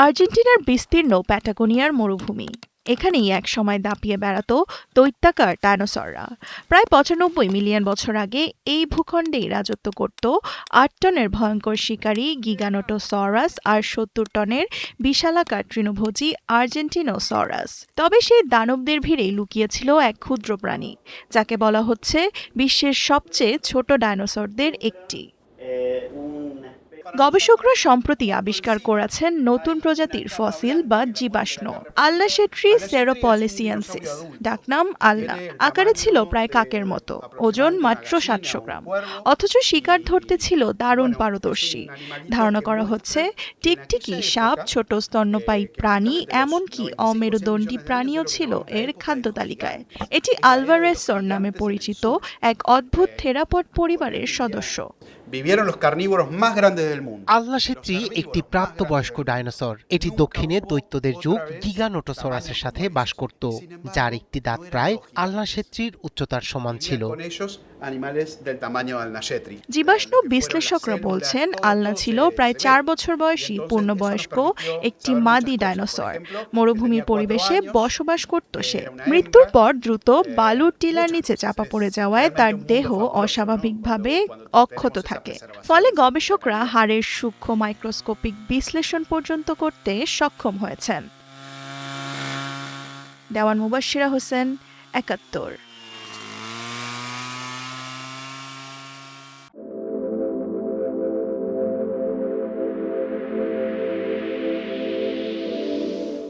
আর্জেন্টিনার বিস্তীর্ণ প্যাটাগোনিয়ার মরুভূমি। এখানেই একসময় দাপিয়ে বেড়াতো দৈত্যাকার ডায়নোসররা। প্রায় ৯৫ মিলিয়ন বছর আগে এই ভূখণ্ডেই রাজত্ব করত ৮ টনের ভয়ঙ্কর শিকারী গিগানোটোসরাস আর ৭০ টনের বিশালাকার তৃণভোজী আর্জেন্টিনোসরাস। তবে সেই দানবদের ভিড়েই লুকিয়েছিল এক ক্ষুদ্র প্রাণী, যাকে বলা হচ্ছে বিশ্বের সবচেয়ে ছোট ডায়নোসরদের একটি। গবেষকরা সম্প্রতি আবিষ্কার করেছেন নতুন প্রজাতির ফসিল বা জীবাশ্ম আল্লাশেট্রি সেরোপলিসিয়েন্সিস, ডাকনাম আল্লা। আকারে ছিল প্রায় কাকের মতো, ওজন মাত্র ৭০০ গ্রাম, অথচ শিকার ধরতে ছিল দারুণ পারদর্শী। ধারণা করা হচ্ছে টিকটিকি, সাপ, ছোট স্তন্যপায়ী প্রাণী, এমনকি অমেরুদণ্ডী প্রাণীও ছিল এর খাদ্য তালিকায়। এটি আলভারেসর নামে পরিচিত এক অদ্ভুত থেরাপড পরিবারের সদস্য। Vivieron los carnívoros más grandes del mundo. আল্লাশেট্রি একটি প্রাপ্তবয়স্ক ডাইনোসর। এটি দক্ষিণের দৈত্যদের যুগ গিগানোটোসরাসের সাথে বাস করত, যার একটি দাঁত প্রায় আল্লাশেট্রির উচ্চতার সমান ছিল। Con ellos, animales del tamaño del Nashetri. জীবাশ্ম বিশ্লেষকরা বলছেন আল্লা ছিল প্রায় ৪ বছর বয়সী পূর্ণবয়স্ক একটি মাদি ডাইনোসর। মরুভূমির পরিবেশে বসবাস করত সে। মৃত্যুর পর দ্রুত বালুর টিলার নিচে চাপা পড়ে যাওয়ায় তার দেহ অস্বাভাবিকভাবে অক্ষত থাকে। ফলে গবেষকরা হাড়ের সূক্ষ্ম মাইক্রোস্কোপিক বিশ্লেষণ পর্যন্ত করতে সক্ষম হয়েছেন। দেওয়ান মুবাশশিরা হোসেন, ৭১।